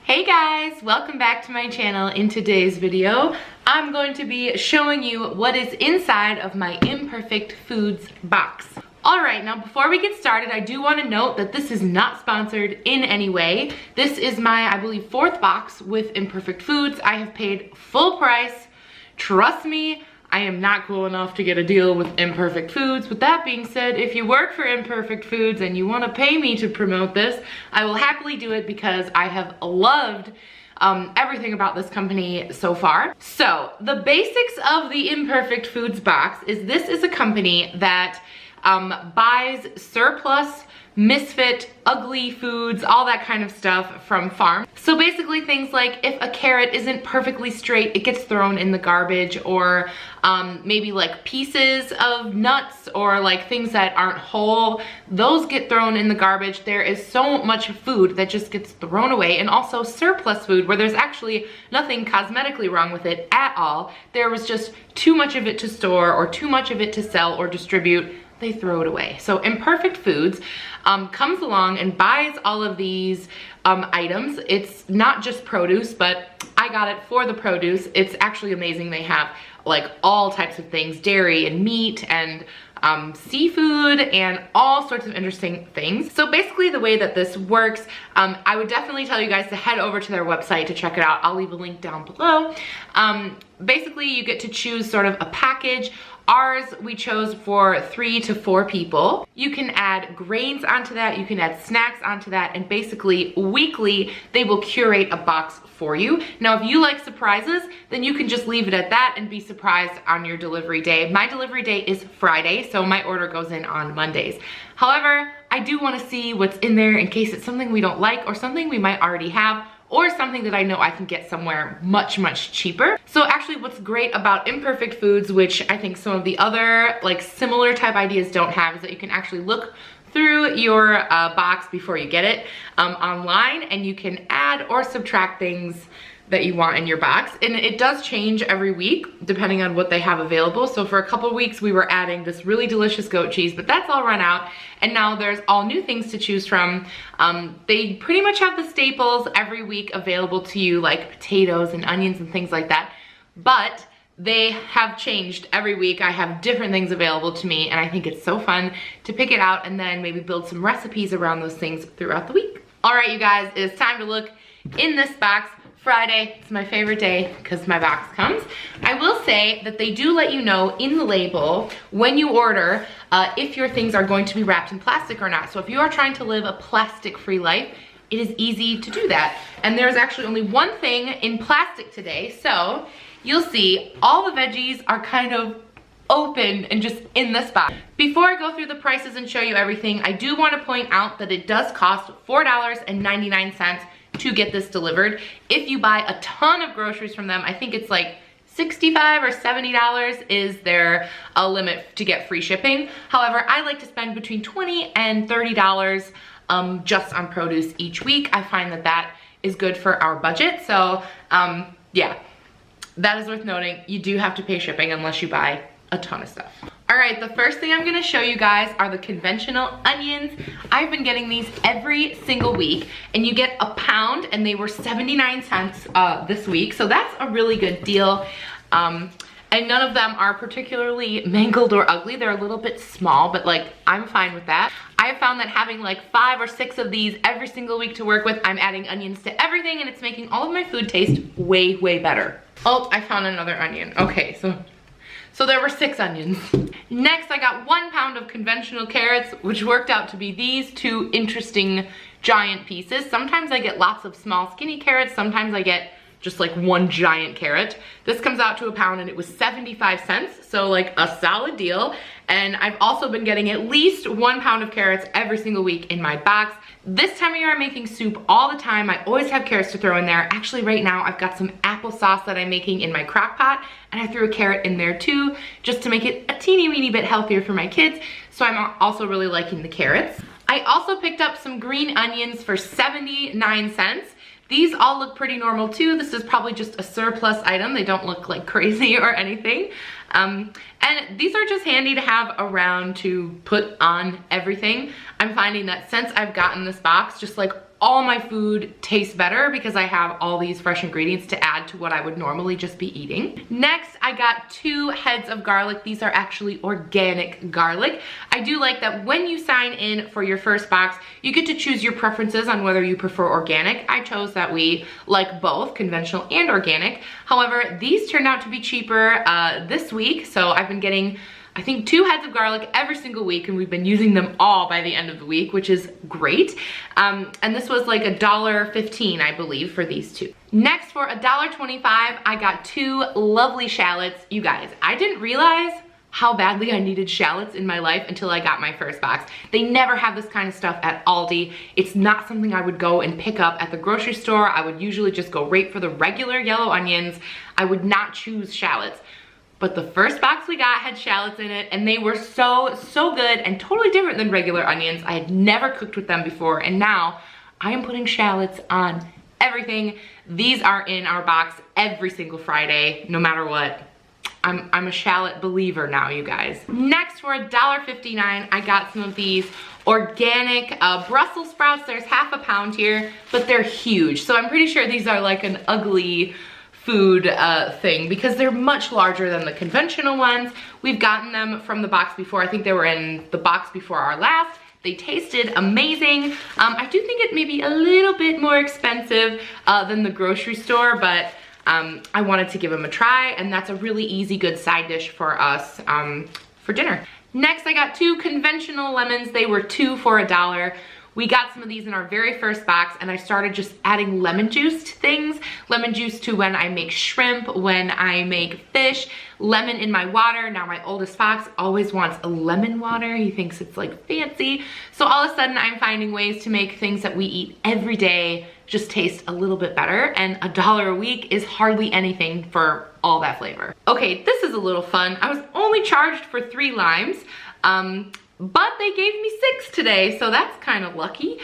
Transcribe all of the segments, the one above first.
Hey guys, welcome back to my channel. In today's video, I'm going to be showing you what is inside of my Imperfect Foods box. Alright, now before we get started, I do want to note that this is not sponsored in any way. This is my, I believe, 4th box with Imperfect Foods. I have paid full price. Trust me, I am not cool enough to get a deal with Imperfect Foods. With that being said, if you work for Imperfect Foods and you want to pay me to promote this, I will happily do it because I have loved everything about this company so far. So the basics of the Imperfect Foods box is this is a company that buys surplus, misfit, ugly foods, all that kind of stuff from farms. So basically things like if a carrot isn't perfectly straight, it gets thrown in the garbage, or maybe like pieces of nuts or like things that aren't whole, those get thrown in the garbage. There is so much food that just gets thrown away, and also surplus food where there's actually nothing cosmetically wrong with it at all. There was just too much of it to store or too much of it to sell or distribute. They throw it away. So Imperfect Foods comes along and buys all of these items. It's not just produce, but I got it for the produce. It's actually amazing. They have like all types of things, dairy and meat and seafood and all sorts of interesting things. So basically the way that this works, I would definitely tell you guys to head over to their website to check it out. I'll leave a link down below. Basically you get to choose sort of a package. Ours, we chose for 3 to 4 people. You can add grains onto that, you can add snacks onto that, and basically weekly, they will curate a box for you. Now, if you like surprises, then you can just leave it at that and be surprised on your delivery day. My delivery day is Friday, so my order goes in on Mondays. However, I do want to see what's in there in case it's something we don't like or something we might already have, or something that I know I can get somewhere much, much cheaper. So actually what's great about Imperfect Foods, which I think some of the other like similar type ideas don't have, is that you can actually look through your box before you get it online, and you can add or subtract things that you want in your box. And it does change every week depending on what they have available. So for a couple weeks we were adding this really delicious goat cheese, but that's all run out, and now there's all new things to choose from. They pretty much have the staples every week available to you, like potatoes and onions and things like that, but they have changed every week. I have different things available to me, and I think it's so fun to pick it out and then maybe build some recipes around those things throughout the week. All right, you guys, it's time to look in this box. Friday, it's my favorite day because my box comes. I will say that they do let you know in the label when you order if your things are going to be wrapped in plastic or not. So if you are trying to live a plastic-free life, it is easy to do that. And there's actually only one thing in plastic today. So you'll see all the veggies are kind of open and just in this box. Before I go through the prices and show you everything, I do want to point out that it does cost $4.99 to get this delivered. If you buy a ton of groceries from them, I think it's like $65 or $70 is their limit to get free shipping. However, I like to spend between $20 and $30 just on produce each week. I find that that is good for our budget. So yeah, that is worth noting. You do have to pay shipping unless you buy a ton of stuff. All right, the first thing I'm gonna show you guys are the conventional onions. I've been getting these every single week, and you get a pound, and they were 79 cents this week, so that's a really good deal. And none of them are particularly mangled or ugly. They're a little bit small, but like, I'm fine with that. I have found that having like 5 or 6 of these every single week to work with, I'm adding onions to everything, and it's making all of my food taste way, way better. Oh, I found another onion. Okay, so there were 6 onions. Next, I got 1 pound of conventional carrots, which worked out to be these 2 interesting giant pieces. Sometimes I get lots of small skinny carrots, sometimes I get just like 1 giant carrot. This comes out to a pound, and it was 75 cents, so like a solid deal. And I've also been getting at least 1 pound of carrots every single week in my box. This time of year I'm making soup all the time. I always have carrots to throw in there. Actually right now I've got some applesauce that I'm making in my crock pot, and I threw a carrot in there too, just to make it a teeny weeny bit healthier for my kids. So I'm also really liking the carrots. I also picked up some green onions for 79 cents. These all look pretty normal too. This is probably just a surplus item. They don't look like crazy or anything. And these are just handy to have around to put on everything. I'm finding that since I've gotten this box, just like all my food tastes better because I have all these fresh ingredients to add to what I would normally just be eating. Next, I got 2 heads of garlic. These are actually organic garlic. I do like that when you sign in for your first box, you get to choose your preferences on whether you prefer organic. I chose that we like both conventional and organic. However, these turned out to be cheaper this week, so I've been getting, I think, 2 heads of garlic every single week, and we've been using them all by the end of the week, which is great. And this was like $1.15, I believe, for these 2. Next, for $1.25, I got 2 lovely shallots. You guys, I didn't realize how badly I needed shallots in my life until I got my first box. They never have this kind of stuff at Aldi. It's not something I would go and pick up at the grocery store. I would usually just go right for the regular yellow onions. I would not choose shallots. But the first box we got had shallots in it, and they were so good and totally different than regular onions. I had never cooked with them before, and now I am putting shallots on everything. These are in our box every single Friday, no matter what. I'm a shallot believer now, you guys. Next, for $1.59, I got some of these organic Brussels sprouts. There's half a pound here, but they're huge. So I'm pretty sure these are like an ugly food thing because they're much larger than the conventional ones. We've gotten them from the box before. I think they were in the box before our last. They tasted amazing. I do think it may be a little bit more expensive than the grocery store, but I wanted to give them a try, and that's a really easy, good side dish for us for dinner. Next, I got 2 conventional lemons. They were 2 for $1. We got some of these in our very first box, and I started just adding lemon juice to things. Lemon juice to when I make shrimp, when I make fish, lemon in my water. Now my oldest fox always wants a lemon water. He thinks it's like fancy. So all of a sudden I'm finding ways to make things that we eat every day just taste a little bit better, and $1 a week is hardly anything for all that flavor. Okay, this is a little fun. I was only charged for 3 limes. But they gave me 6 today, so that's kind of lucky.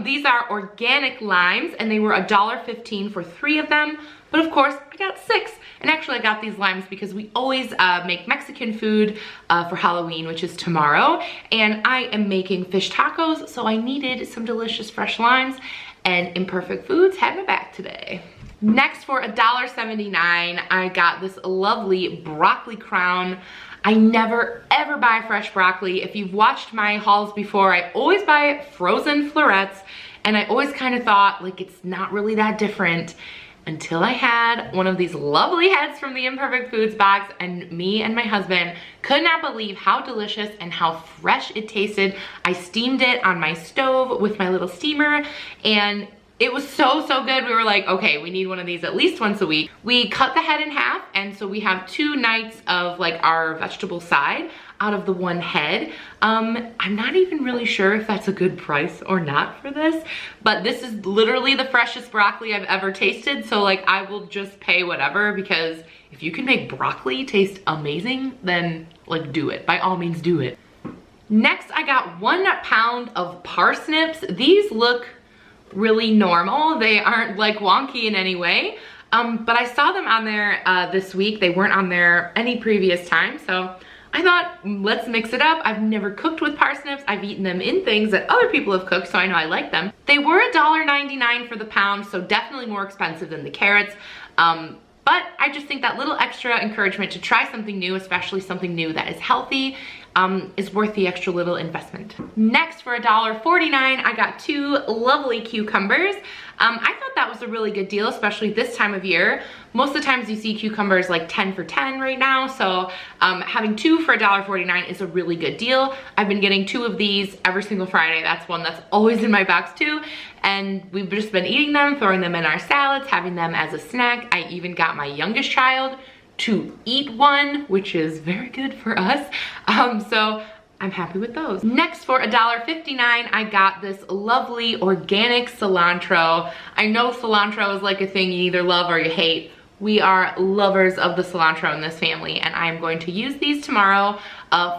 These are organic limes, and they were $1.15 for 3 of them. But of course, I got 6. And actually, I got these limes because we always make Mexican food for Halloween, which is tomorrow. And I am making fish tacos, so I needed some delicious fresh limes. And Imperfect Foods had my back today. Next, for $1.79, I got this lovely broccoli crown. I never ever buy fresh broccoli. If you've watched my hauls before, I always buy frozen florets, and I always kind of thought like it's not really that different until I had one of these lovely heads from the Imperfect Foods box, and me and my husband could not believe how delicious and how fresh it tasted. I steamed it on my stove with my little steamer, and it was so good. We were like, okay, we need one of these at least once a week. We cut the head in half, and so we have 2 nights of like our vegetable side out of the 1 head. I'm not even really sure if that's a good price or not for this, but this is literally the freshest broccoli I've ever tasted, so like I will just pay whatever, because if you can make broccoli taste amazing, then like do it. By all means, do it. Next, I got 1 pound of parsnips. These look really normal. They aren't like wonky in any way, but I saw them on there this week. They weren't on there any previous time, so I thought, let's mix it up. I've never cooked with parsnips. I've eaten them in things that other people have cooked, so I know I like them. They were $1.99 for the pound, so definitely more expensive than the carrots. But I just think that little extra encouragement to try something new, especially something new that is healthy, is worth the extra little investment. Next, for $1.49, I got 2 lovely cucumbers. I thought that was a really good deal, especially this time of year. Most of the times you see cucumbers like 10 for 10 right now, so having 2 for $1.49 is a really good deal. I've been getting 2 of these every single Friday. That's one that's always in my box too, and we've just been eating them, throwing them in our salads, having them as a snack. I even got my youngest child to eat 1, which is very good for us. So I'm happy with those. Next, for $1.59, I got this lovely organic cilantro. I know cilantro is like a thing you either love or you hate. We are lovers of the cilantro in this family, and I'm going to use these tomorrow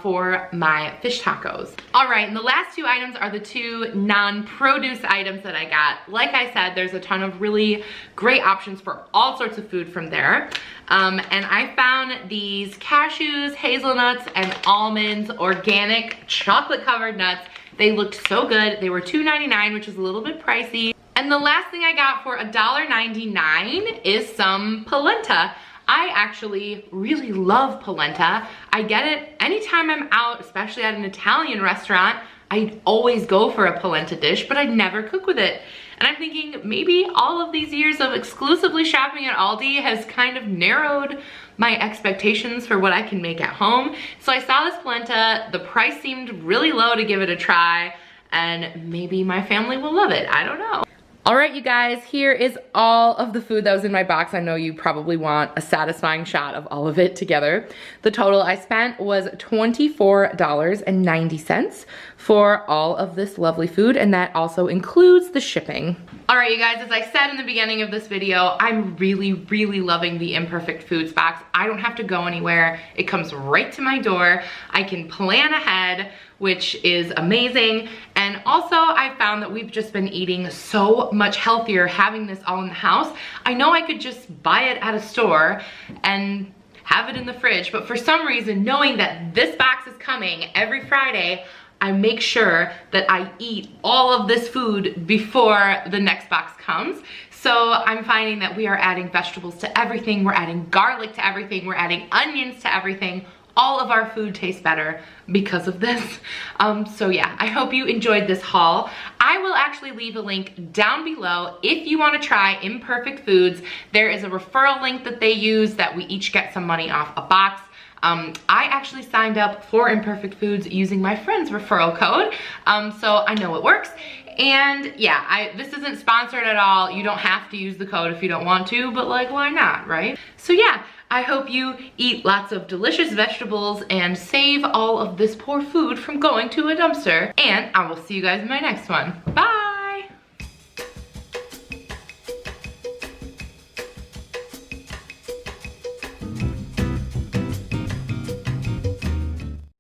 for my fish tacos. All right, and the last two items are the two non-produce items that I got. Like I said, there's a ton of really great options for all sorts of food from there. And I found these cashews, hazelnuts, and almonds, organic chocolate-covered nuts. They looked so good. They were $2.99, which is a little bit pricey. And the last thing I got for $1.99 is some polenta. I actually really love polenta. I get it anytime I'm out, especially at an Italian restaurant. I always go for a polenta dish, but I never cook with it. And I'm thinking maybe all of these years of exclusively shopping at Aldi has kind of narrowed my expectations for what I can make at home. So I saw this polenta, the price seemed really low to give it a try, and maybe my family will love it, I don't know. All right, you guys, here is all of the food that was in my box. I know you probably want a satisfying shot of all of it together. The total I spent was $24.90 for all of this lovely food, and that also includes the shipping. All right, you guys, as I said in the beginning of this video, I'm really, really loving the Imperfect Foods box. I don't have to go anywhere. It comes right to my door. I can plan ahead, which is amazing. And also I found that we've just been eating so much healthier having this all in the house. I know I could just buy it at a store and have it in the fridge, but for some reason, knowing that this box is coming every Friday, I make sure that I eat all of this food before the next box comes. So I'm finding that we are adding vegetables to everything, we're adding garlic to everything, we're adding onions to everything. All of our food tastes better because of this. So yeah, I hope you enjoyed this haul. I will actually leave a link down below if you want to try Imperfect Foods. There is a referral link that they use that we each get some money off a box. I actually signed up for Imperfect Foods using my friend's referral code, so I know it works. And yeah, this isn't sponsored at all. You don't have to use the code if you don't want to, but like, why not, right? So yeah, I hope you eat lots of delicious vegetables and save all of this poor food from going to a dumpster. And I will see you guys in my next one. Bye!